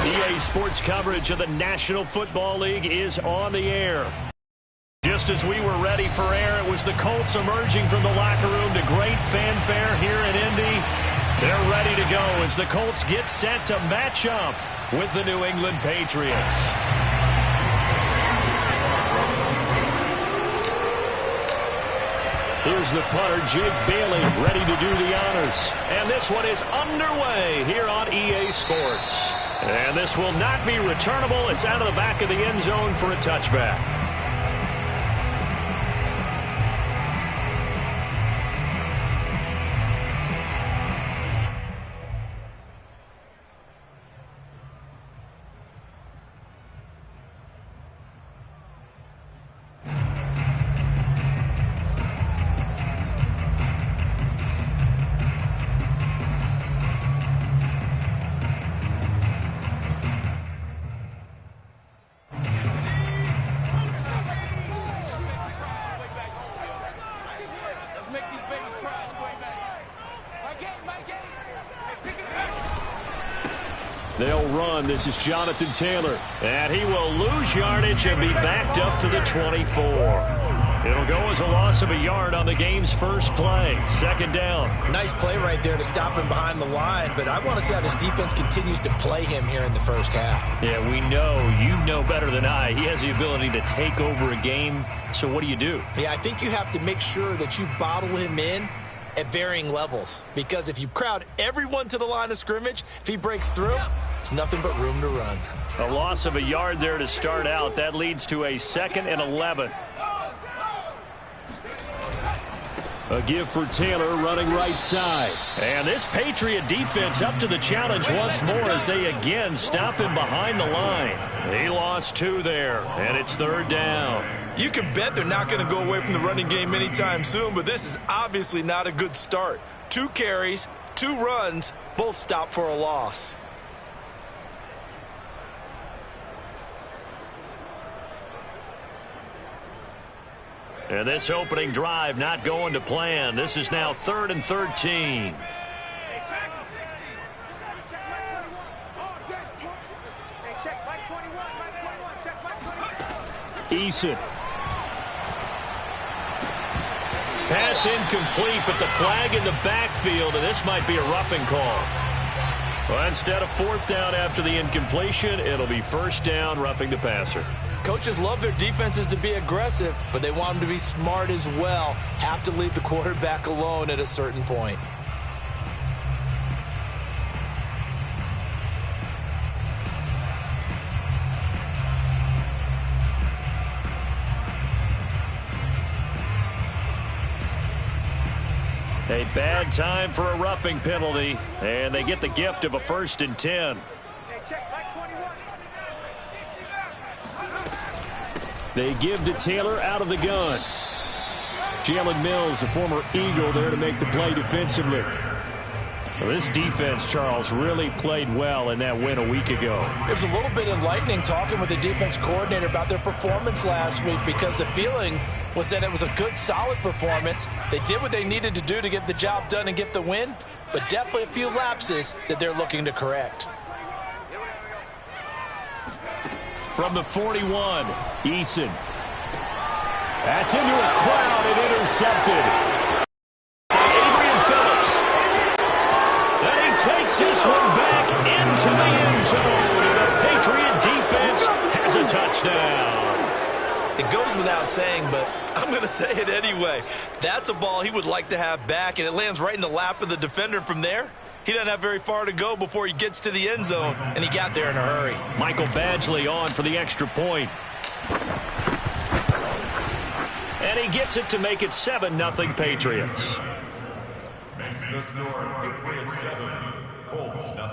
EA Sports coverage of the National Football League is on the air. Just as we were ready for air, it was the Colts emerging from the locker room to great fanfare here in Indy. They're ready to go as the Colts get set to match up with the New England Patriots. Here's the punter, Jake Bailey, ready to do the honors. And this one is underway here on EA Sports. And this will not be returnable. It's out of the back of the end zone for a touchback. They'll run. This is Jonathan Taylor. And he will lose yardage and be backed up to the 24. It'll go as a loss of a yard on the game's first play. Second down. Nice play right there to stop him behind the line, but I want to see how this defense continues to play him here in the first half. Yeah, we know. You know better than I. He has the ability to take over a game. So what do you do? Yeah, I think you have to make sure that you bottle him in at varying levels, because if you crowd everyone to the line of scrimmage, if he breaks through, there's nothing but room to run. A loss of a yard there to start out. That leads to a 2nd and 11. A give for Taylor running right side. And this Patriot defense up to the challenge once more as they again stop him behind the line. He lost 2 there, and it's 3rd down. You can bet they're not going to go away from the running game anytime soon, but this is obviously not a good start. 2 carries, 2 runs, both stopped for a loss. And this opening drive not going to plan. This is now 3rd and 13. Eason. Pass incomplete, but the flag in the backfield, and this might be a roughing call. Well, instead of 4th down after the incompletion, it'll be 1st down, roughing the passer. Coaches love their defenses to be aggressive, but they want them to be smart as well. Have to leave the quarterback alone at a certain point. A bad time for a roughing penalty, and they get the gift of a 1st and 10. They give to Taylor out of the gun. Jalen Mills, the former Eagle, there to make the play defensively. Well, this defense, Charles, really played well in that win a week ago. It was a little bit enlightening talking with the defense coordinator about their performance last week, because the feeling was that it was a good, solid performance. They did what they needed to do to get the job done and get the win, but definitely a few lapses that they're looking to correct. From the 41, Eason. That's into a crowd and intercepted. Adrian Phillips. And he takes this one back into the end zone. And the Patriot defense has a touchdown. It goes without saying, but I'm going to say it anyway. That's a ball he would like to have back, and it lands right in the lap of the defender from there. He doesn't have very far to go before he gets to the end zone, and he got there in a hurry. Michael Badgley on for the extra point. And he gets it to make it 7-0 Patriots. Makes the score Patriots 7, Colts 0.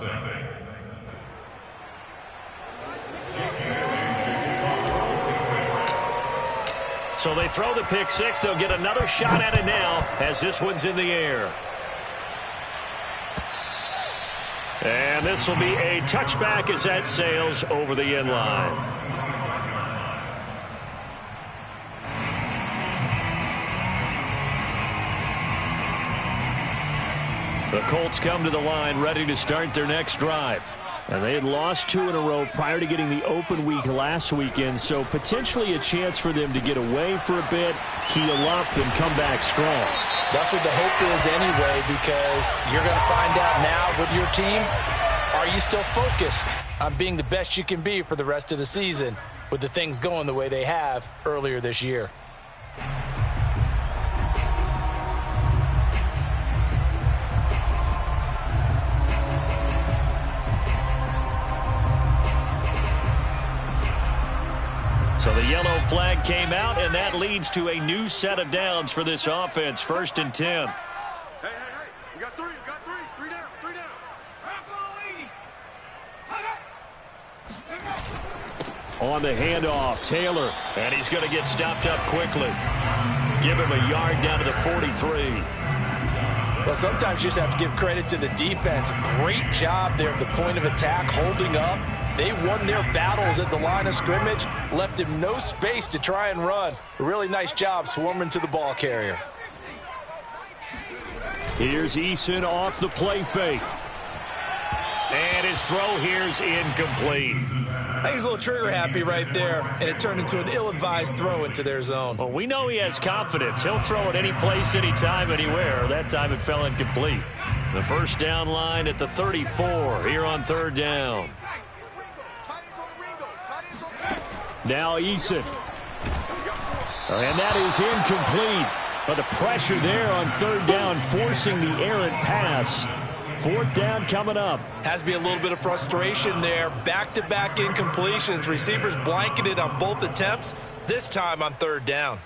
So they throw the pick six. They'll get another shot at it now as this one's in the air. And this will be a touchback as that sails over the end line. The Colts come to the line ready to start their next drive. And they had lost 2 in a row prior to getting the open week last weekend, so potentially a chance for them to get away for a bit, keel up, and come back strong. That's what the hope is anyway, because you're going to find out now with your team, are you still focused on being the best you can be for the rest of the season with the things going the way they have earlier this year? So the yellow flag came out, and that leads to a new set of downs for this offense. 1st and 10. Hey, we got 3, three down. On the handoff, Taylor, and he's going to get stopped up quickly. Give him a yard down to the 43. Well, sometimes you just have to give credit to the defense. Great job there at the point of attack, holding up. They won their battles at the line of scrimmage, left him no space to try and run. A really nice job swarming to the ball carrier. Here's Eason off the play fake. And his throw here's incomplete. I think he's a little trigger happy right there, and it turned into an ill-advised throw into their zone. Well, we know he has confidence. He'll throw it any place, anytime, anywhere. That time it fell incomplete. The first down line at the 34 here on 3rd down. Now Eason. And that is incomplete. But the pressure there on 3rd down, forcing the errant pass. 4th down coming up. Has to be a little bit of frustration there. Back-to-back incompletions. Receivers blanketed on both attempts, this time on 3rd down.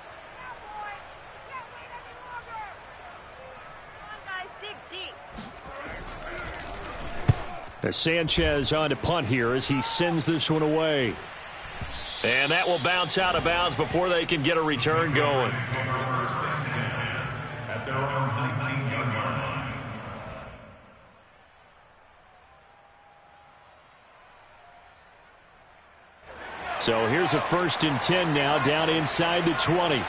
As Sanchez on to punt here as he sends this one away. And that will bounce out of bounds before they can get a return going. At their own 19-yard line. So here's a 1st and 10 now, down inside the 20.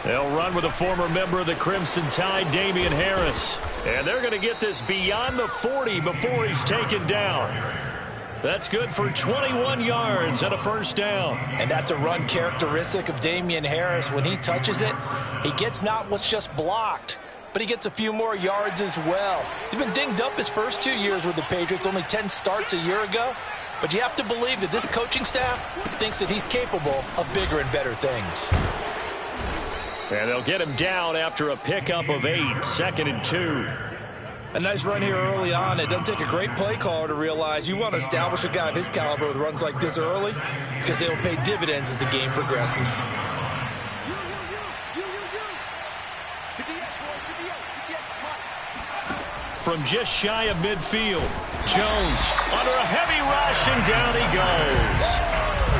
They'll run with a former member of the Crimson Tide, Damian Harris. And they're going to get this beyond the 40 before he's taken down. That's good for 21 yards and a 1st down. And that's a run characteristic of Damian Harris. When he touches it, he gets not what's just blocked, but he gets a few more yards as well. He's been dinged up his first 2 years with the Patriots, only 10 starts a year ago. But you have to believe that this coaching staff thinks that he's capable of bigger and better things. And they'll get him down after a pickup of 8, 2nd and 2. A nice run here early on. It doesn't take a great play caller to realize you want to establish a guy of his caliber with runs like this early, because they will pay dividends as the game progresses. From just shy of midfield, Jones under a heavy rush, and down he goes.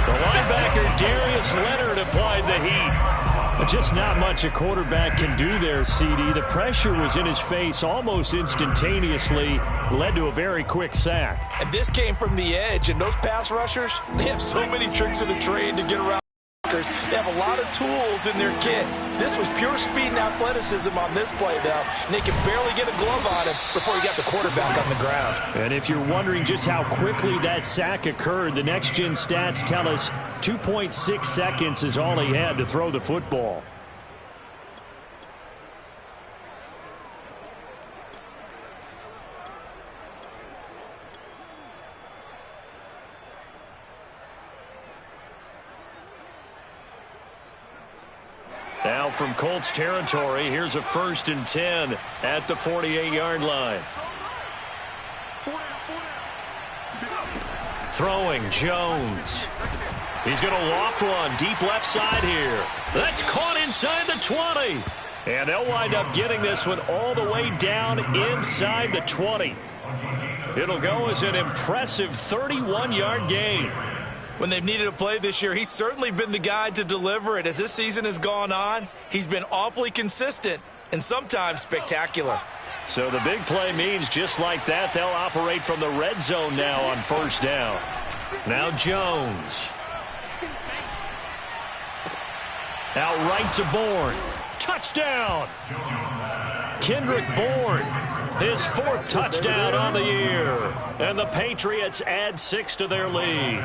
The linebacker Darius Leonard applied the heat. But just not much a quarterback can do there, CD. The pressure was in his face almost instantaneously, led to a very quick sack. And this came from the edge, and those pass rushers, they have so many tricks of the trade to get around. They have a lot of tools in their kit. This was pure speed and athleticism on this play, though, and they could barely get a glove on him before he got the quarterback on the ground. And if you're wondering just how quickly that sack occurred, the next-gen stats tell us 2.6 seconds is all he had to throw the football. Now from Colts territory, here's a 1st and 10 at the 48-yard line. Throwing Jones. He's going to loft one deep left side here. That's caught inside the 20. And they'll wind up getting this one all the way down inside the 20. It'll go as an impressive 31-yard gain. When they've needed a play this year, he's certainly been the guy to deliver it. As this season has gone on, he's been awfully consistent and sometimes spectacular. So the big play means just like that, they'll operate from the red zone now on 1st down. Now Jones. Out right to Bourne. touchdown. Kendrick Bourne, his 4th touchdown on the year. And the Patriots add 6 to their lead.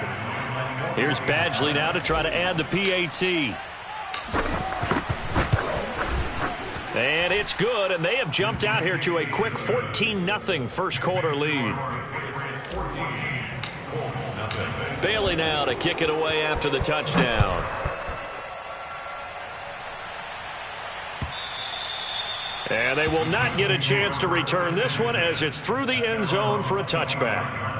Here's Badgley now to try to add the PAT. And it's good, and they have jumped out here to a quick 14-0 first quarter lead. Bailey now to kick it away after the touchdown. And they will not get a chance to return this one as it's through the end zone for a touchback.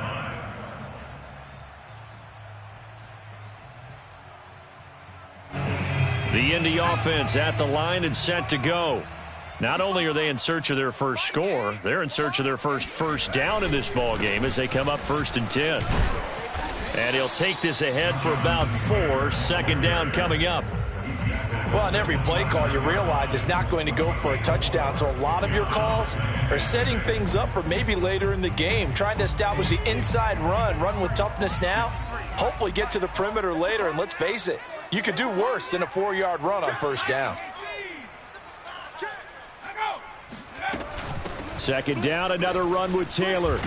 The Indy offense at the line and set to go. Not only are they in search of their first score, they're in search of their first down in this ball game as they come up 1st and 10. And he'll take this ahead for about 4. 2nd down coming up. Well, on every play call, you realize it's not going to go for a touchdown. So a lot of your calls are setting things up for maybe later in the game, trying to establish the inside run with toughness now, hopefully get to the perimeter later. And let's face it, you could do worse than a 4-yard run on 1st down. 2nd down, another run with Taylor.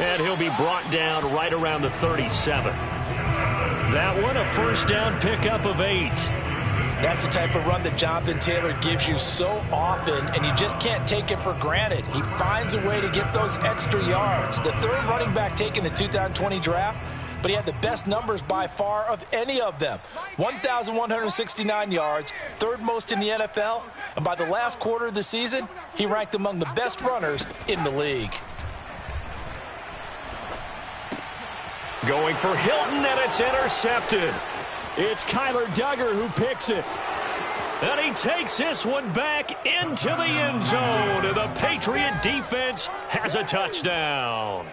And he'll be brought down right around the 37. That one, a 1st down pickup of 8. That's the type of run that Jonathan Taylor gives you so often, and you just can't take it for granted. He finds a way to get those extra yards. The 3rd running back taken in the 2020 draft, but he had the best numbers by far of any of them. 1,169 yards, 3rd most in the NFL, and by the last quarter of the season, he ranked among the best runners in the league. Going for Hilton, and it's intercepted. It's Kyler Duggar who picks it. And he takes this one back into the end zone, and the Patriot defense has a touchdown.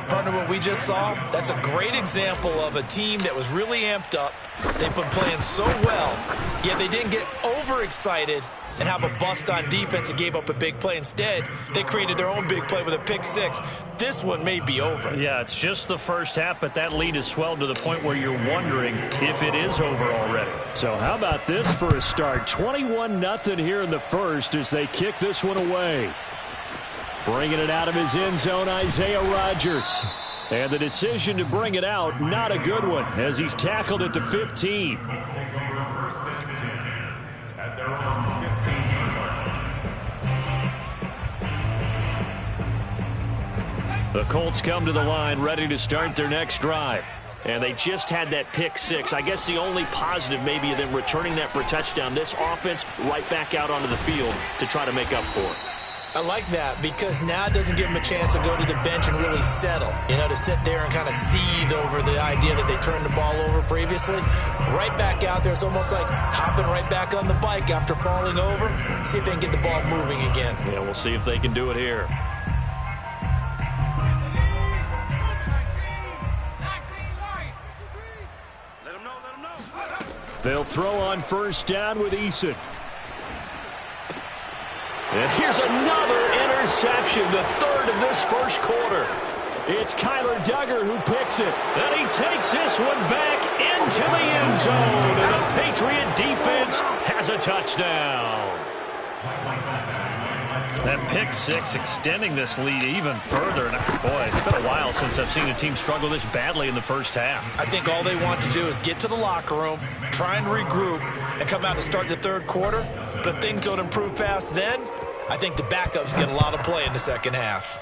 Partner, what we just saw, that's a great example of a team that was really amped up. They've been playing so well, yet they didn't get overexcited and have a bust on defense and gave up a big play. Instead, they created their own big play with a pick 6. This one may be over. Yeah, it's just the first half, but that lead has swelled to the point where you're wondering if it is over already. So how about this for a start? 21-0 here in the first as they kick this one away. Bringing it out of his end zone, Isaiah Rodgers. And the decision to bring it out, not a good one, as he's tackled at the 15. Let's take over 1st and 10 at their own 15-yard line. The Colts come to the line ready to start their next drive. And they just had that pick 6. I guess the only positive maybe of them returning that for a touchdown. This offense right back out onto the field to try to make up for it. I like that because now it doesn't give them a chance to go to the bench and really settle, to sit there and kind of seethe over the idea that they turned the ball over previously. Right back out there, it's almost like hopping right back on the bike after falling over. See if they can get the ball moving again. Yeah, we'll see if they can do it here. Let them know. They'll throw on 1st down with Eason. And here's another interception, the 3rd of this first quarter. It's Kyler Duggar who picks it. And he takes this one back into the end zone. And the Patriot defense has a touchdown. That pick 6 extending this lead even further. And boy, it's been a while since I've seen a team struggle this badly in the first half. I think all they want to do is get to the locker room, try and regroup, and come out to start the 3rd quarter. But if things don't improve fast then, I think the backups get a lot of play in the 2nd half.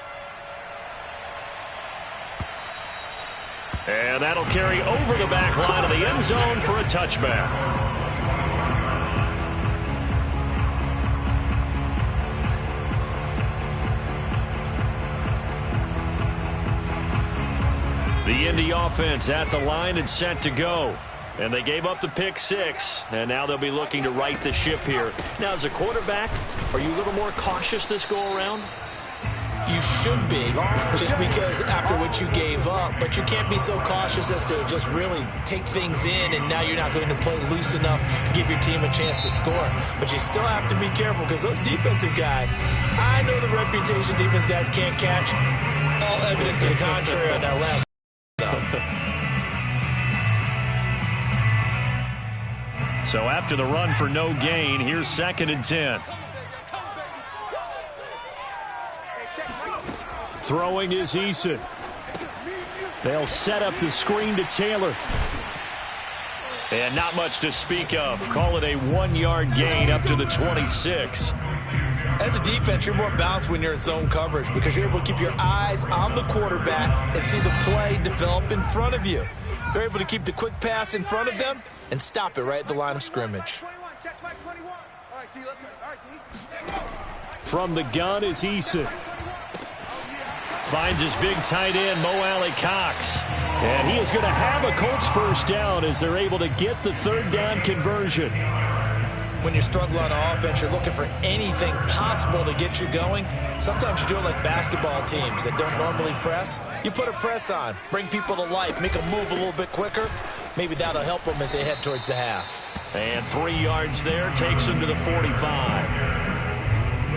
And that'll carry over the back line of the end zone for a touchback. The Indy offense at the line and set to go. And they gave up the pick 6, and now they'll be looking to right the ship here. Now, as a quarterback, are you a little more cautious this go-around? You should be, just because after what you gave up. But you can't be so cautious as to just really take things in, and now you're not going to play loose enough to give your team a chance to score. But you still have to be careful because those defensive guys, I know the reputation defense guys can't catch. All evidence to the contrary on that last. So after the run for no gain, here's 2nd and 10. Throwing is Eason. They'll set up the screen to Taylor. And not much to speak of. Call it a 1-yard gain up to the 26. As a defense, you're more balanced when you're in zone coverage because you're able to keep your eyes on the quarterback and see the play develop in front of you. They're able to keep the quick pass in front of them and stop it right at the line of scrimmage. From the gun is Eason. Finds his big tight end, Mo Alley-Cox. And he is going to have a Colts first down as they're able to get the 3rd down conversion. When you're struggling on offense, you're looking for anything possible to get you going. Sometimes you do it like basketball teams that don't normally press. You put a press on, bring people to life, make them move a little bit quicker. Maybe that'll help them as they head towards the half. And 3 yards there takes them to the 45.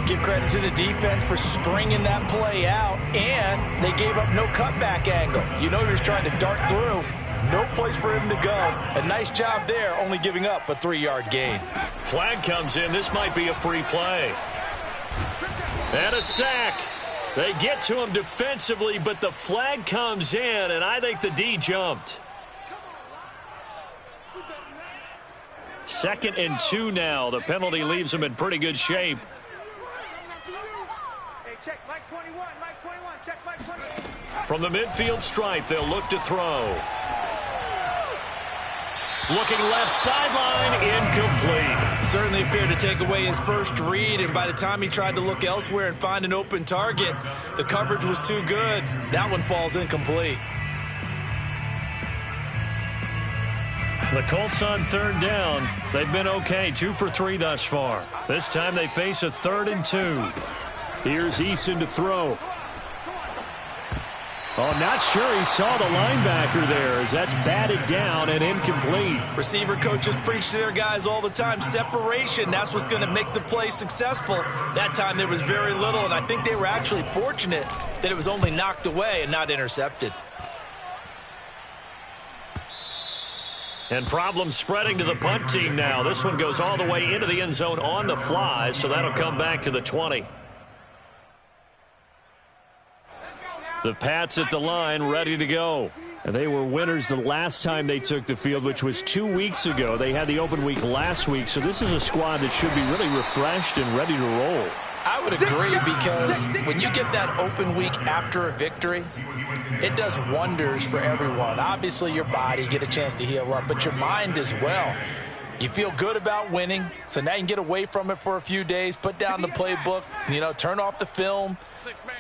Give credit to the defense for stringing that play out, and they gave up no cutback angle. You know he was trying to dart through. No place for him to go. A nice job there, only giving up a 3-yard gain. Flag comes in. This might be a free play. And a sack. They get to him defensively, but the flag comes in, and I think the D jumped. 2nd and 2 now. The penalty leaves him in pretty good shape. Check Mike 21, Mike 21, check Mike 21. From the midfield stripe, they'll look to throw. Looking left sideline, incomplete. Certainly appeared to take away his first read, and by the time he tried to look elsewhere and find an open target, the coverage was too good. That one falls incomplete. The Colts on 3rd down. They've been okay, 2 for 3 thus far. This time they face a 3rd and 2. Here's Eason to throw. Oh, not sure he saw the linebacker there as that's batted down and incomplete. Receiver coaches preach to their guys all the time. Separation, that's what's going to make the play successful. That time there was very little, and I think they were actually fortunate that it was only knocked away and not intercepted. And problems spreading to the punt team now. This one goes all the way into the end zone on the fly, so that'll come back to the 20. The Pats at the line, ready to go. And they were winners the last time they took the field, which was 2 weeks ago. They had the open week last week, so this is a squad that should be really refreshed and ready to roll. I would agree, because when you get that open week after a victory, it does wonders for everyone. Obviously, your body, get a chance to heal up, but your mind as well. You feel good about winning, so now you can get away from it for a few days, put down the playbook, turn off the film.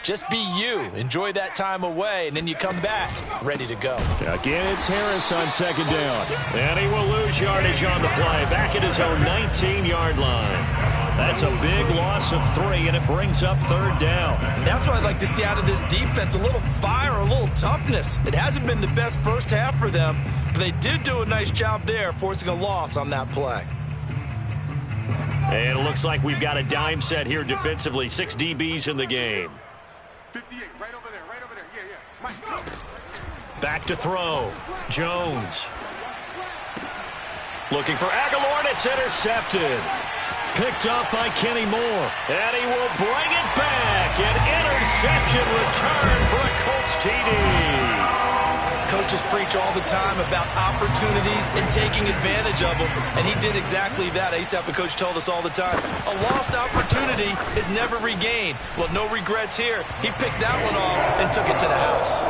Just be you. Enjoy that time away, and then you come back ready to go. Again, it's Harris on 2nd down. And he will lose yardage on the play, back at his own 19-yard line. That's a big loss of 3, and it brings up 3rd down. And that's what I'd like to see out of this defense, a little fire, a little toughness. It hasn't been the best first half for them, but they did do a nice job there, forcing a loss on that play. And it looks like we've got a dime set here defensively. 6 DBs in the game. 58, right over there, yeah. Mike. Back to throw. Jones. Looking for Aguilar, and it's intercepted. Picked up by Kenny Moore. And he will bring it back. An interception return for a Colts TD. Coaches preach all the time about opportunities and taking advantage of them, and he did exactly that. I used to have a coach told us all the time, a lost opportunity is never regained. Well, no regrets here. He picked that one off and took it to the house.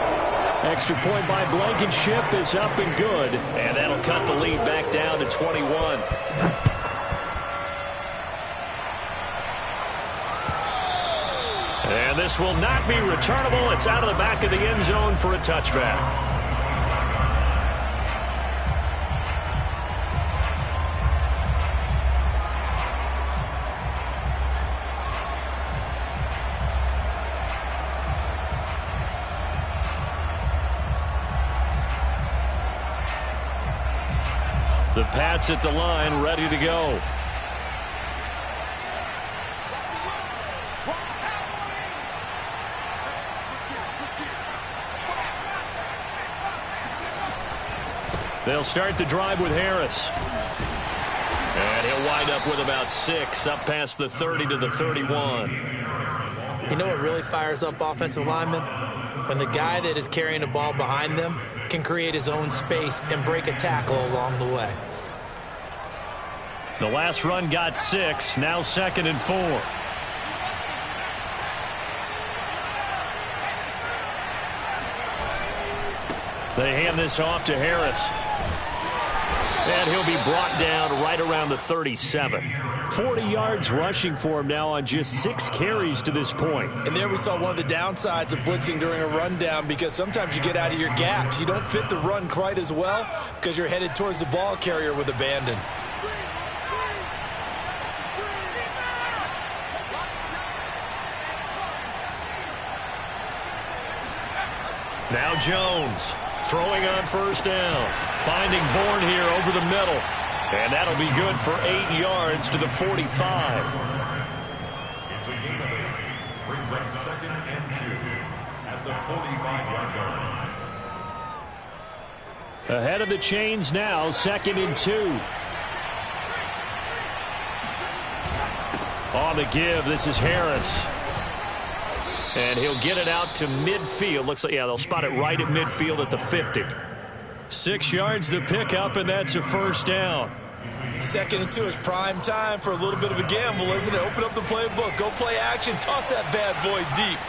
Extra point by Blankenship is up and good, and that'll cut the lead back down to 21. And this will not be returnable. It's out of the back of the end zone for a touchback. The Pats at the line, ready to go. They'll start the drive with Harris. wind up with about 6 up past the 30 to the 31. You know what really fires up offensive linemen? When the guy that is carrying the ball behind them can create his own space and break a tackle along the way. The last run got 6, now 2nd and 4. They hand this off to Harris. And he'll be brought down right around the 37. 40 yards rushing for him now on just 6 carries to this point. And there we saw one of the downsides of blitzing during a rundown, because sometimes you get out of your gaps. You don't fit the run quite as well because you're headed towards the ball carrier with abandon. Now Jones throwing on first down. Finding Bourne here over the middle. And that'll be good for 8 yards to the 45. It's a gain of 8. Brings up 2nd and 2 at the 45-yard line. Ahead of the chains now, 2nd and 2. On the give, this is Harris. And he'll get it out to midfield. Looks like, yeah, they'll spot it right at midfield at the 50. 6 yards the pickup, and that's a first down. 2nd and 2 is prime time for a little bit of a gamble, isn't it? Open up the playbook, go play action, toss that bad boy deep.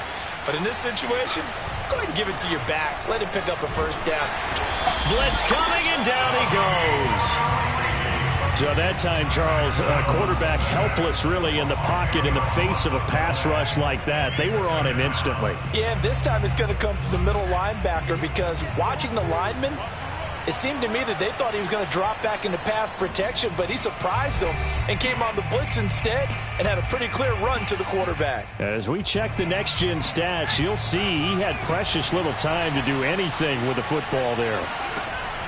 But in this situation, go ahead and give it to your back. Let him pick up a first down. Blitz coming, and down he goes. So that time, Charles, quarterback helpless really in the pocket in the face of a pass rush like that. They were on him instantly. Yeah, and this time it's going to come from the middle linebacker, because watching the lineman, it seemed to me that they thought he was going to drop back into pass protection, but he surprised them and came on the blitz instead and had a pretty clear run to the quarterback. As we check the next-gen stats, you'll see he had precious little time to do anything with the football there.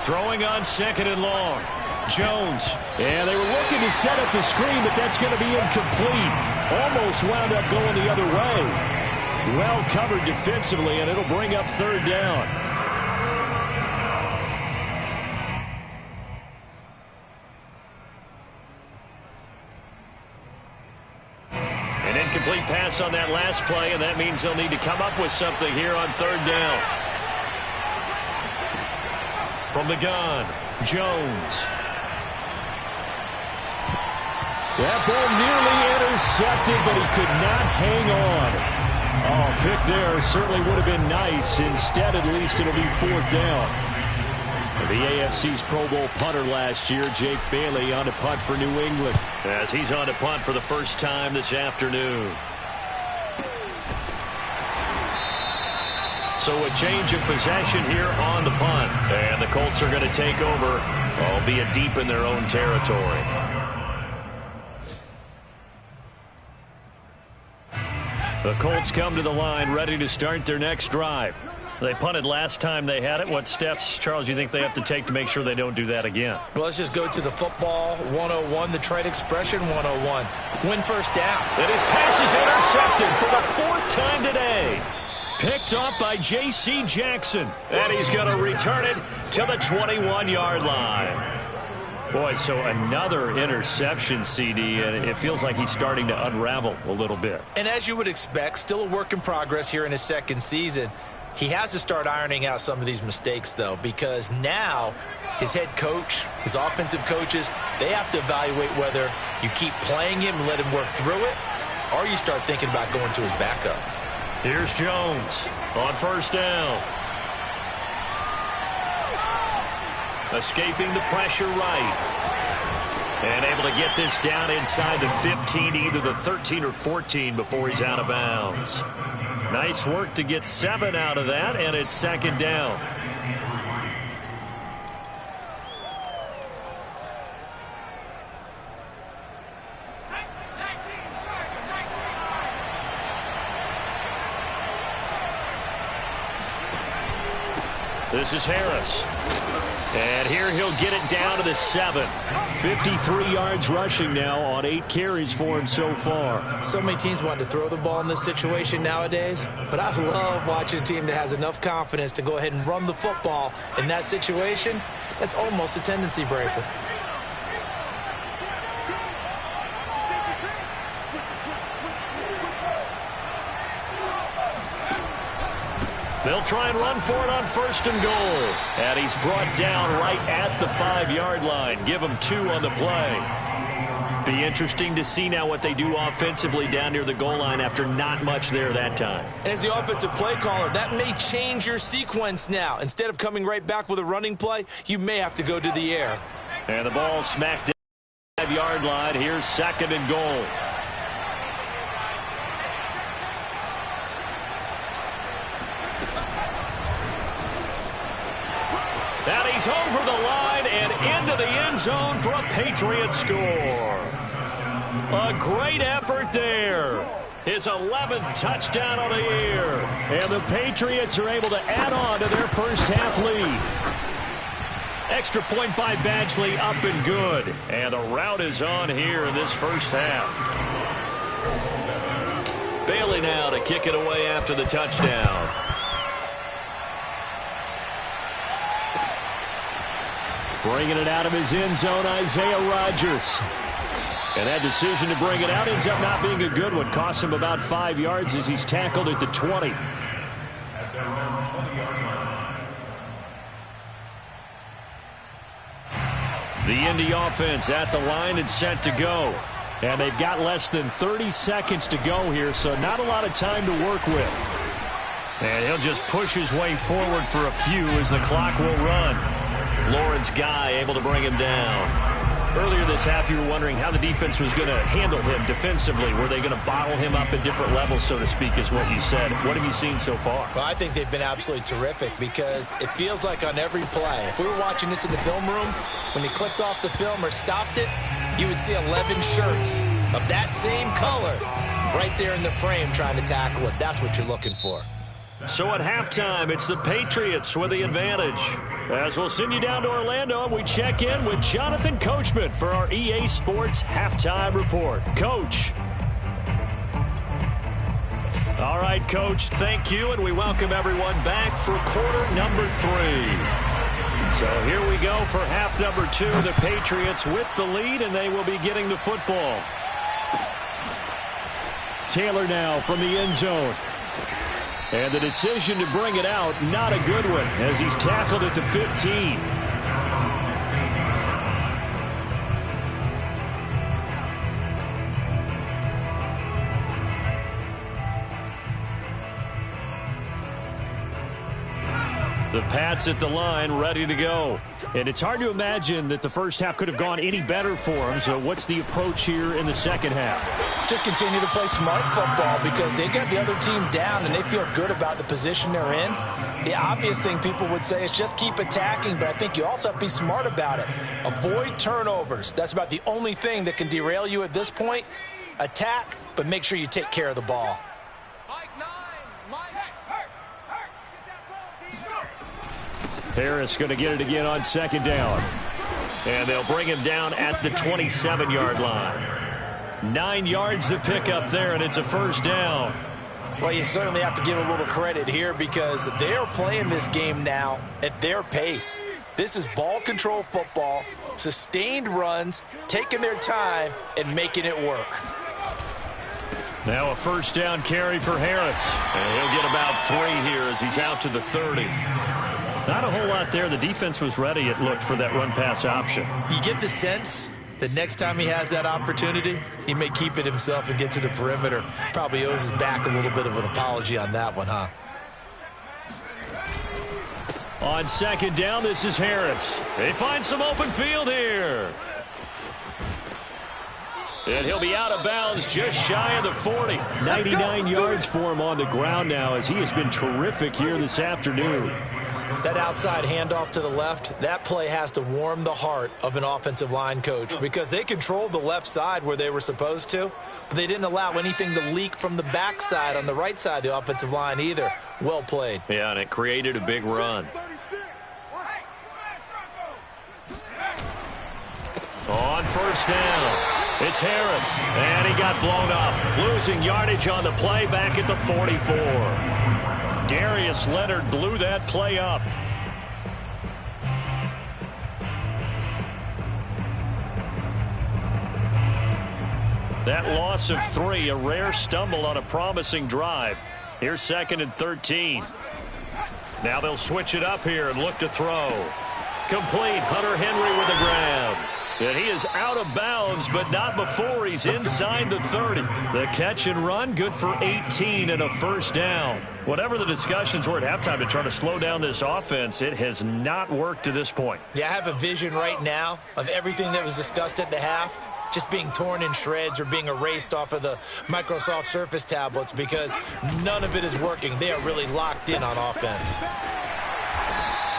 Throwing on 2nd and long. Jones. And they were looking to set up the screen, but that's going to be incomplete. Almost wound up going the other way. Well covered defensively, and it'll bring up 3rd down. An incomplete pass on that last play, and that means they'll need to come up with something here on 3rd down. From the gun, Jones. That ball nearly intercepted, but he could not hang on. Oh, pick there certainly would have been nice. Instead, at least it'll be 4th down. The AFC's Pro Bowl punter last year, Jake Bailey, on to punt for New England, as he's on to punt for the first time this afternoon. So a change of possession here on the punt. And the Colts are going to take over, albeit deep in their own territory. The Colts come to the line ready to start their next drive. They punted last time they had it. What steps, Charles, you think they have to take to make sure they don't do that again? Well, let's just go to the football 101, the trade expression 101. Win first down. And his pass is intercepted for the 4th time today. Picked off by J.C. Jackson. And he's going to return it to the 21-yard line. Boy, so another interception, CD, and it feels like he's starting to unravel a little bit. And as you would expect, still a work in progress here in his 2nd season. He has to start ironing out some of these mistakes, though, because now his head coach, his offensive coaches, they have to evaluate whether you keep playing him and let him work through it, or you start thinking about going to his backup. Here's Jones on first down. Escaping the pressure right. And able to get this down inside the 15, either the 13 or 14 before he's out of bounds. Nice work to get 7 out of that, and it's 2nd down. This is Harris. And here he'll get it down to the 7. 53 yards rushing now on 8 carries for him so far. So many teams want to throw the ball in this situation nowadays, but I love watching a team that has enough confidence to go ahead and run the football in that situation. That's almost a tendency breaker. They'll try and run for it on 1st and goal. And he's brought down right at the 5-yard line. Give him 2 on the play. Be interesting to see now what they do offensively down near the goal line after not much there that time. As the offensive play caller, that may change your sequence now. Instead of coming right back with a running play, you may have to go to the air. And the ball smacked down the 5-yard line. Here's 2nd and goal. And he's over the line and into the end zone for a Patriot score. A great effort there. His 11th touchdown on the year. And the Patriots are able to add on to their first half lead. Extra point by Badgley, up and good. And the route is on here in this first half. Bailey now to kick it away after the touchdown. Bringing it out of his end zone, Isaiah Rodgers. And that decision to bring it out ends up not being a good one. Costs him about 5 yards as he's tackled at the 20. At their own 20-yard line. The Indy offense at the line and set to go. And they've got less than 30 seconds to go here, so not a lot of time to work with. And he'll just push his way forward for a few as the clock will run. Lawrence Guy able to bring him down. Earlier this half, you were wondering how the defense was going to handle him defensively. Were they going to bottle him up at different levels, so to speak, is what you said. What have you seen so far? Well, I think they've been absolutely terrific because it feels like on every play, if we were watching this in the film room, when he clicked off the film or stopped it, you would see 11 shirts of that same color right there in the frame trying to tackle it. That's what you're looking for. So at halftime, it's the Patriots with the advantage. As we'll send you down to Orlando, and we check in with Jonathan Coachman for our EA Sports Halftime Report. Coach. All right, Coach, thank you, and we welcome everyone back for quarter number 3. So here we go for half number 2. The Patriots with the lead, and they will be getting the football. Taylor now from the end zone. And the decision to bring it out, not a good one, as he's tackled at the 15. The Pats at the line, ready to go. And it's hard to imagine that the first half could have gone any better for them. So what's the approach here in the second half? Just continue to play smart football because they got the other team down and they feel good about the position they're in. The obvious thing people would say is just keep attacking, but I think you also have to be smart about it. Avoid turnovers. That's about the only thing that can derail you at this point. Attack, but make sure you take care of the ball. Harris going to get it again on second down. And they'll bring him down at the 27-yard line. 9 yards to pick up there, and it's a first down. Well, you certainly have to give a little credit here because they are playing this game now at their pace. This is ball control football, sustained runs, taking their time, and making it work. Now a first down carry for Harris. And he'll get about 3 here as he's out to the 30. Not a whole lot there. The defense was ready, it looked, for that run-pass option. You get the sense that next time he has that opportunity, he may keep it himself and get to the perimeter. Probably owes his back a little bit of an apology on that one, huh? On second down, this is Harris. They find some open field here. And he'll be out of bounds just shy of the 40. 99 yards for him on the ground now as he has been terrific here this afternoon. That outside handoff to the left, that play has to warm the heart of an offensive line coach because they controlled the left side where they were supposed to, but they didn't allow anything to leak from the backside on the right side of the offensive line either. Well played. Yeah, and it created a big run. On first down, it's Harris, and he got blown up. Losing yardage on the play back at the 44. Darius Leonard blew that play up. That loss of 3, a rare stumble on a promising drive. Here's second and 13. Now they'll switch it up here and look to throw. Complete. Hunter Henry with a grab. And he is out of bounds, but not before he's inside the 30. The catch and run, good for 18 and a first down. Whatever the discussions were at halftime to try to slow down this offense, it has not worked to this point. Yeah, I have a vision right now of everything that was discussed at the half just being torn in shreds or being erased off of the Microsoft Surface tablets because none of it is working. They are really locked in on offense.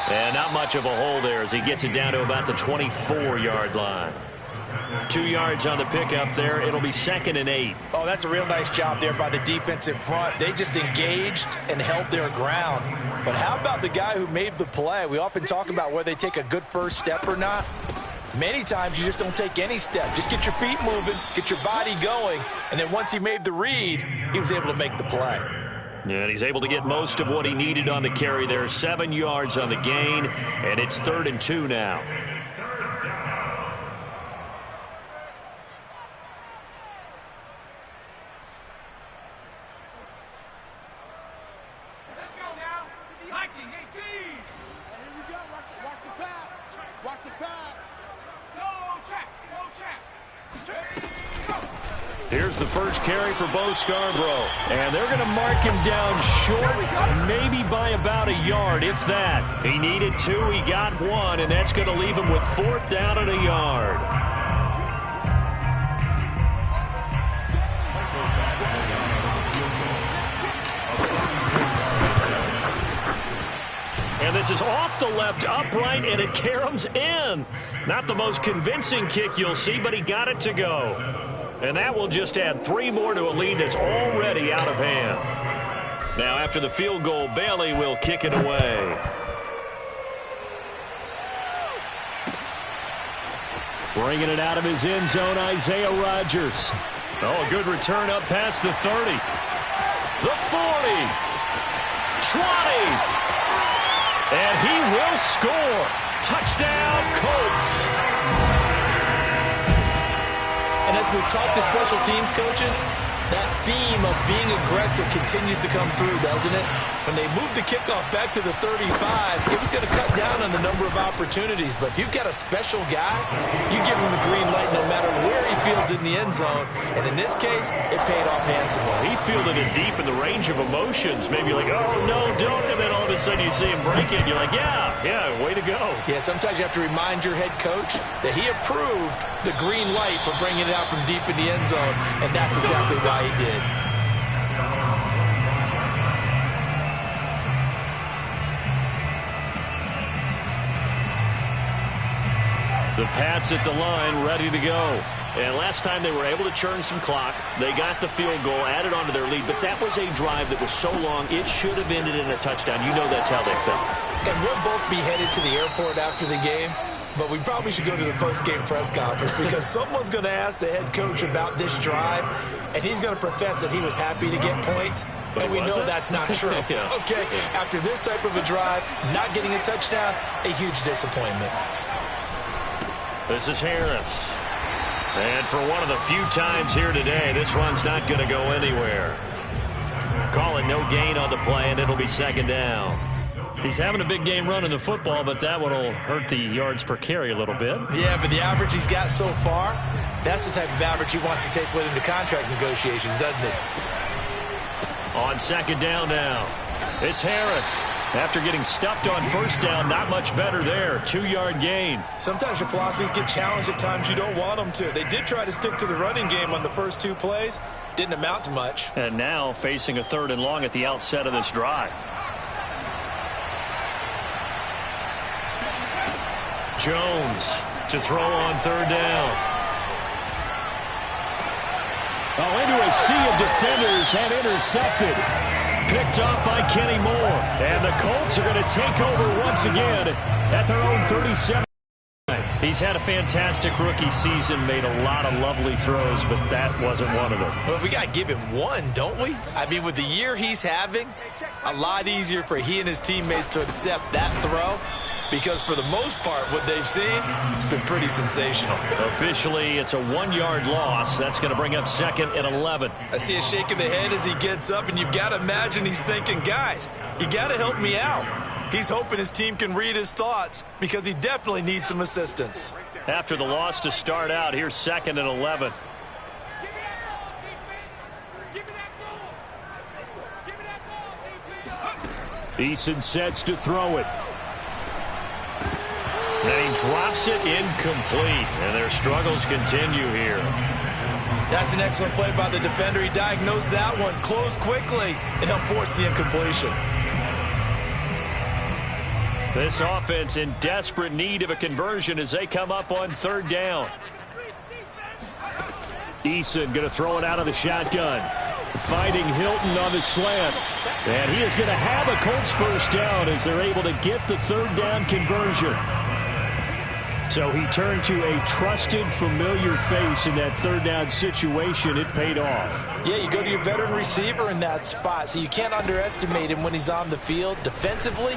And not much of a hole there as he gets it down to about the 24-yard line. 2 yards on the pickup there. It'll be 2nd and 8. Oh, that's a real nice job there by the defensive front. They just engaged and held their ground. But how about the guy who made the play? We often talk about whether they take a good first step or not. Many times you just don't take any step. Just get your feet moving, get your body going, and then once he made the read, he was able to make the play. Yeah, and he's able to get most of what he needed on the carry there. 7 yards on the gain, and it's 3rd and 2 now. Let's go now. Viking 18. Here we go. Watch the pass. Watch the pass. Go check. Go check. Here's the first carry for Bo Scarborough. And they're going to mark him down short, maybe by about a yard, if that. He needed 2, he got 1, and that's going to leave him with 4th down and a yard. And this is off the left upright, and it caroms in. Not the most convincing kick you'll see, but he got it to go. And that will just add 3 more to a lead that's already out of hand. Now, after the field goal, Bailey will kick it away. Bringing it out of his end zone, Isaiah Rodgers. Oh, a good return up past the 30. The 40. 20. And he will score. Touchdown, Colts. And as we've talked to special teams coaches, that theme of being aggressive continues to come through, doesn't it? When they moved the kickoff back to the 35, it was going to cut down on the number of opportunities. But if you've got a special guy, you give him the green light no matter where he fields in the end zone. And in this case, it paid off handsomely. He fielded it deep in the range of emotions. Maybe like, oh, no, don't. And then all of a sudden you see him break it. And you're like, yeah, way to go. Yeah, sometimes you have to remind your head coach that he approved the green light for bringing it out from deep in the end zone. And that's exactly why he did. The Pats at the line, ready to go. And last time they were able to churn some clock. They got the field goal, added on to their lead. But that was a drive that was so long, it should have ended in a touchdown. You know that's how they felt. And we'll both be headed to the airport after the game. But we probably should go to the post-game press conference because someone's going to ask the head coach about this drive, and he's going to profess that he was happy to get points. But and we know that's not true. Yeah. Okay, after this type of a drive, not getting a touchdown, a huge disappointment. This is Harris. And for one of the few times here today, this run's not going to go anywhere. Call it no gain on the play, and it'll be 2nd down. He's having a big game running the football, but that one will hurt the yards per carry a little bit. Yeah, but the average he's got so far, that's the type of average he wants to take with him to contract negotiations, doesn't it? On 2nd down now, it's Harris. After getting stuffed on 1st down, not much better there. 2-yard gain. Sometimes your philosophies get challenged at times you don't want them to. They did try to stick to the running game on the first 2 plays. Didn't amount to much. And now facing a 3rd and long at the outset of this drive. Jones to throw on 3rd down. Oh, into a sea of defenders and intercepted. Picked off by Kenny Moore. And the Colts are going to take over once again at their own 37. He's had a fantastic rookie season, made a lot of lovely throws, but that wasn't one of them. Well, we got to give him one, don't we? I mean, with the year he's having, a lot easier for he and his teammates to accept that throw. Because for the most part, what they've seen, it's been pretty sensational. Officially, it's a 1-yard loss. That's going to bring up 2nd and 11. I see a shake of the head as he gets up, and you've got to imagine he's thinking, guys, you got to help me out. He's hoping his team can read his thoughts because he definitely needs some assistance. After the loss to start out, here's 2nd and 11. Eason sets to throw it. And he drops it incomplete. And their struggles continue here. That's an excellent play by the defender. He diagnosed that one, closed quickly, and helped force the incompletion. This offense in desperate need of a conversion as they come up on 3rd down. Eason going to throw it out of the shotgun. Finding Hilton on the slant. And he is going to have a Colts 1st down as they're able to get the 3rd down conversion. So he turned to a trusted, familiar face in that 3rd down situation. It paid off. Yeah, you go to your veteran receiver in that spot, so you can't underestimate him when he's on the field. Defensively,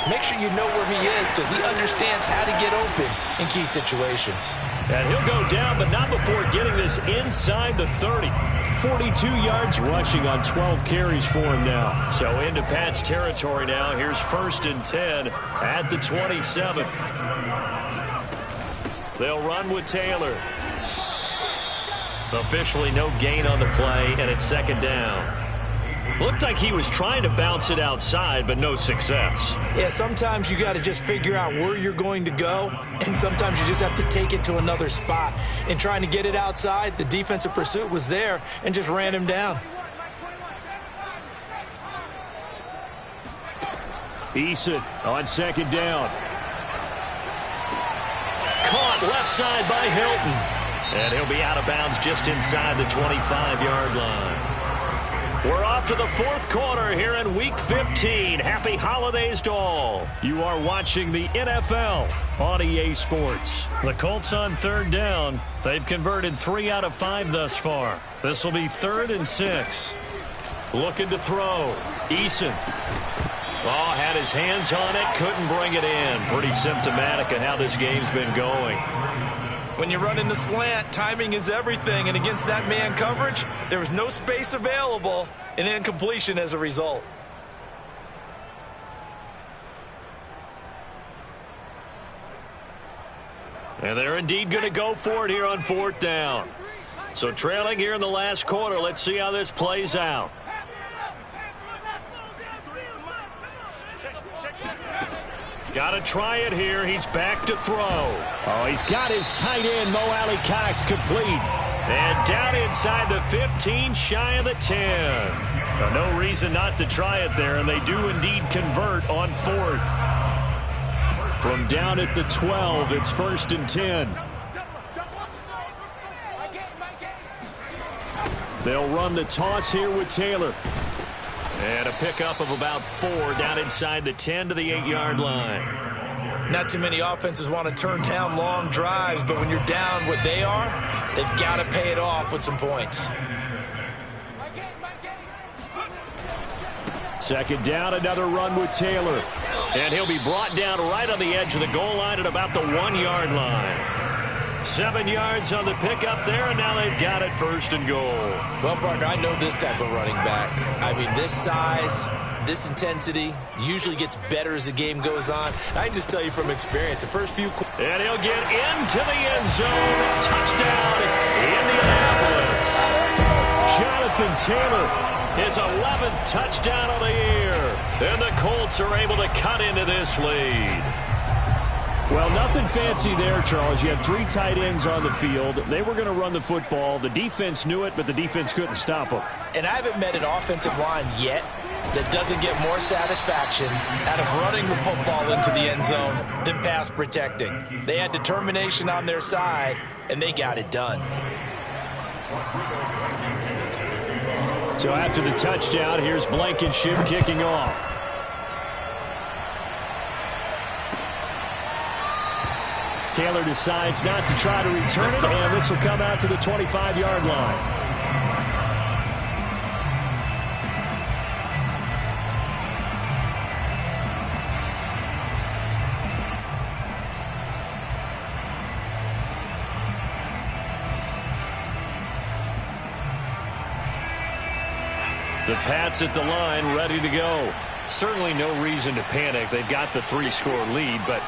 make sure you know where he is because he understands how to get open in key situations. And he'll go down, but not before getting this inside the 30. 42 yards rushing on 12 carries for him now. So into Pat's territory now. Here's 1st and 10 at the 27. They'll run with Taylor. Officially no gain on the play, and it's 2nd down. Looked like he was trying to bounce it outside, but no success. Yeah, sometimes you got to just figure out where you're going to go, and sometimes you just have to take it to another spot. In trying to get it outside, the defensive pursuit was there and just ran him down. Eason on 2nd down. Caught left side by Hilton. And he'll be out of bounds just inside the 25-yard line. We're off to the 4th quarter here in Week 15. Happy holidays to all. You are watching the NFL on EA Sports. The Colts on 3rd down. They've converted 3 out of 5 thus far. This will be 3rd and 6. Looking to throw. Eason. Oh, had his hands on it, couldn't bring it in. Pretty symptomatic of how this game's been going. When you run in the slant, timing is everything, and against that man coverage, there was no space available, and incompletion as a result. And they're indeed going to go for it here on 4th down. So trailing here in the last quarter, let's see how this plays out. Got to try it here. He's back to throw. Oh, he's got his tight end, Mo Alley Cox, complete. And down inside the 15, shy of the 10. No reason not to try it there, and they do indeed convert on 4th. From down at the 12, it's 1st and 10. They'll run the toss here with Taylor. And a pickup of about 4 down inside the 10 to the 8-yard line. Not too many offenses want to turn down long drives, but when you're down what they are, they've got to pay it off with some points. 2nd down, another run with Taylor. And he'll be brought down right on the edge of the goal line at about the 1-yard line. 7 yards on the pickup there, and now they've got it 1st and goal. Well, partner, I know this type of running back. I mean, this size, this intensity usually gets better as the game goes on. I can just tell you from experience, the first few... And he'll get into the end zone. Touchdown, Indianapolis. Jonathan Taylor, his 11th touchdown of the year. And the Colts are able to cut into this lead. Well, nothing fancy there, Charles. You had 3 tight ends on the field. They were going to run the football. The defense knew it, but the defense couldn't stop them. And I haven't met an offensive line yet that doesn't get more satisfaction out of running the football into the end zone than pass protecting. They had determination on their side, and they got it done. So after the touchdown, here's Blankenship kicking off. Taylor decides not to try to return it, and this will come out to the 25-yard line. The Pats at the line, ready to go. Certainly no reason to panic. They've got the 3-score lead, but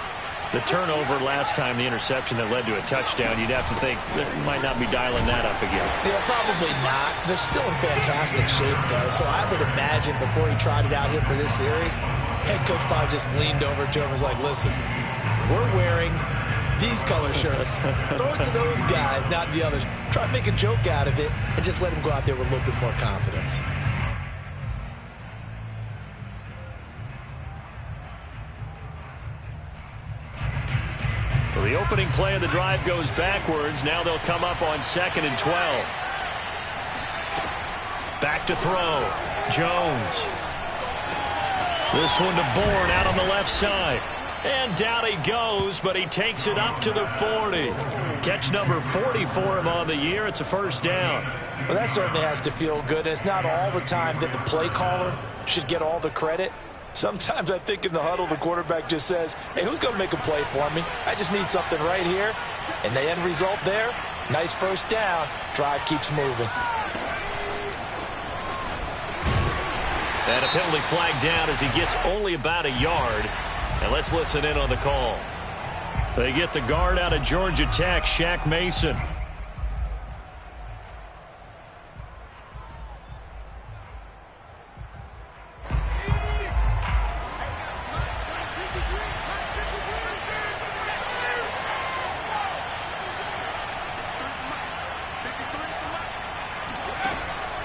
the turnover last time, the interception that led to a touchdown, you'd have to think they might not be dialing that up again. Yeah, probably not. They're still in fantastic shape, though, so I would imagine before he tried it out here for this series, head coach probably just leaned over to him and was like, listen, we're wearing these color shirts. Throw it to those guys, not the others. Try to make a joke out of it and just let them go out there with a little bit more confidence. So the opening play of the drive goes backwards. Now they'll come up on 2nd and 12. Back to throw. Jones. This one to Bourne out on the left side. And down he goes, but he takes it up to the 40. Catch number 40 for him on the year. It's a first down. Well, that certainly has to feel good. It's not all the time that the play caller should get all the credit. Sometimes I think in the huddle, the quarterback just says, hey, who's going to make a play for me? I just need something right here. And the end result there, nice first down. Drive keeps moving. And a penalty flag down as he gets only about a yard. And let's listen in on the call. They get the guard out of Georgia Tech, Shaq Mason.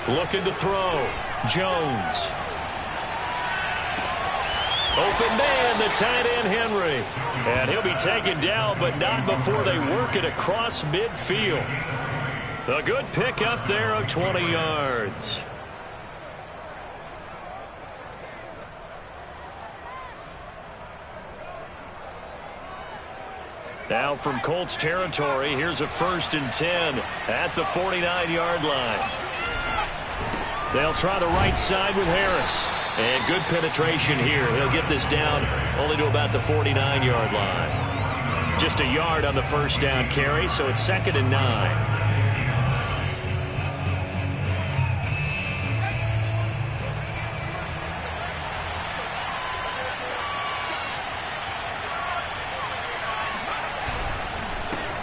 Looking to throw. Jones. Open man, the tight end, Henry. And he'll be taken down, but not before they work it across midfield. A good pickup there of 20 yards. Now from Colts territory, here's a 1st and 10 at the 49-yard line. They'll try the right side with Harris. And good penetration here. He'll get this down only to about the 49-yard line. Just a yard on the first down carry, so it's 2nd and 9.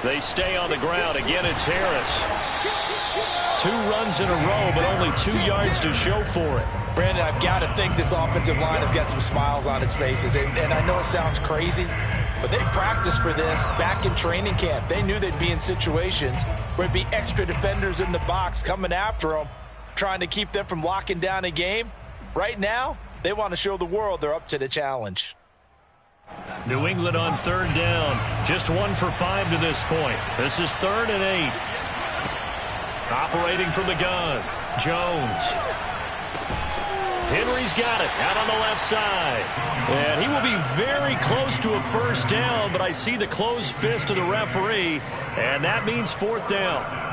They stay on the ground. Again, it's Harris. 2 runs in a row, but only 2 yards to show for it. Brandon, I've got to think this offensive line has got some smiles on its faces. And I know it sounds crazy, but they practiced for this back in training camp. They knew they'd be in situations where it'd be extra defenders in the box coming after them, trying to keep them from locking down a game. Right now, they want to show the world they're up to the challenge. New England on 3rd down. Just 1 for 5 to this point. This is 3rd and 8. Operating from the gun. Jones. Henry's got it out on the left side. And he will be very close to a first down, but I see the closed fist of the referee, and that means 4th down.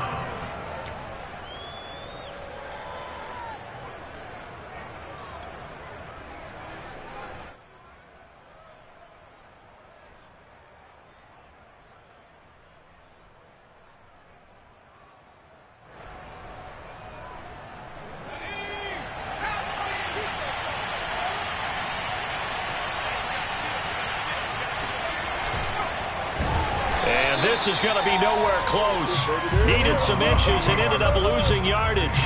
This is going to be nowhere close. Needed some inches and ended up losing yardage.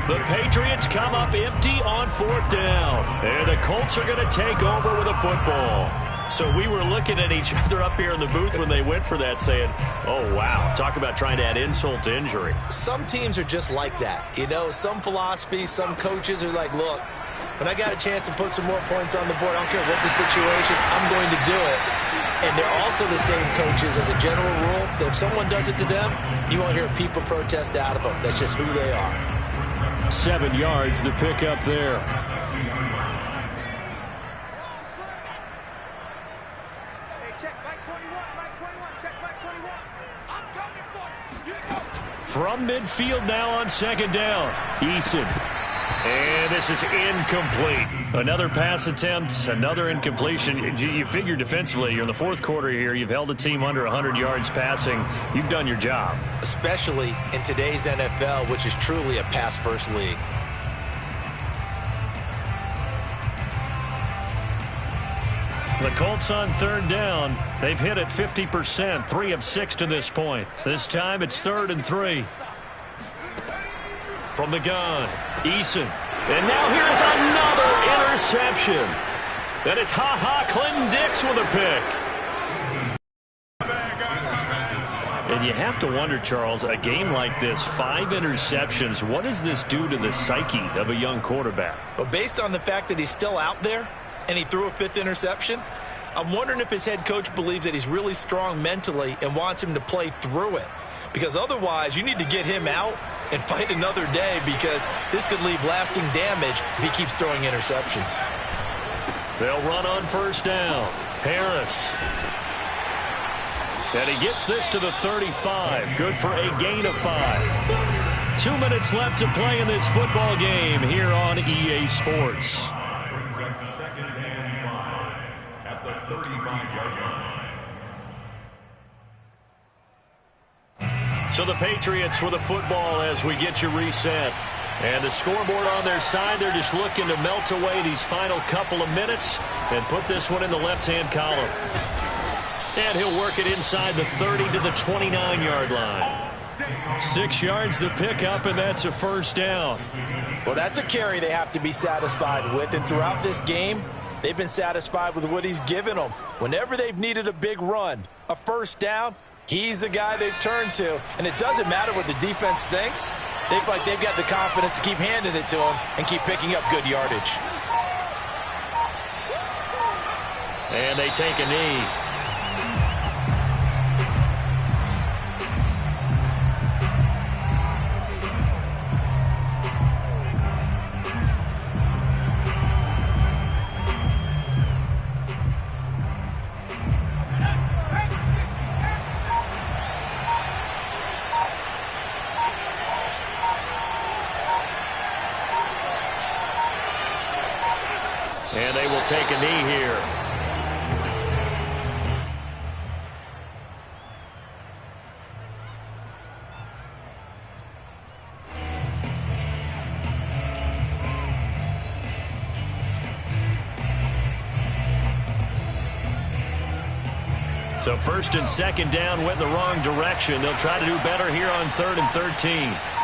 The Patriots come up empty on 4th down. And the Colts are going to take over with a football. So we were looking at each other up here in the booth when they went for that saying, oh, wow, talk about trying to add insult to injury. Some teams are just like that. You know, some philosophies, some coaches are like, look, when I got a chance to put some more points on the board, I don't care what the situation, I'm going to do it. And they're also the same coaches as a general rule that if someone does it to them, you won't hear people protest out of them. That's just who they are. 7 yards, the pickup there. Hey, check Mike 21, Mike 21, check Mike 21. I'm coming for you. From midfield now on 2nd down. Eason. And this is incomplete. Another pass attempt, another incompletion. You figure defensively, you're in the 4th quarter here. You've held a team under 100 yards passing. You've done your job. Especially in today's NFL, which is truly a pass-first league. The Colts on third down. They've hit it 50%, 3 of 6 to this point. This time it's 3rd and 3. From the gun, Eason. And now here's another interception. And it's Clinton Dix with a pick. And you have to wonder, Charles, a game like this, 5 interceptions, what does this do to the psyche of a young quarterback? Well, based on the fact that he's still out there and he threw a 5th interception, I'm wondering if his head coach believes that he's really strong mentally and wants him to play through it. Because otherwise, you need to get him out and fight another day, because this could leave lasting damage if he keeps throwing interceptions. They'll run on first down. Harris. And he gets this to the 35. Good for a gain of 5. 2 minutes left to play in this football game here on EA Sports. Brings up 2nd and 5 at the 35-yard line. So the Patriots with the football as we get you reset. And the scoreboard on their side, they're just looking to melt away these final couple of minutes and put this one in the left-hand column. And he'll work it inside the 30 to the 29-yard line. 6 yards the pickup, and that's a first down. Well, that's a carry they have to be satisfied with. And throughout this game, they've been satisfied with what he's given them. Whenever they've needed a big run, a first down, he's the guy they've turned to. And it doesn't matter what the defense thinks. They feel like they've got the confidence to keep handing it to him and keep picking up good yardage. And they take a knee. And they will take a knee here. So 1st and 2nd down went the wrong direction. They'll try to do better here on 3rd and 13.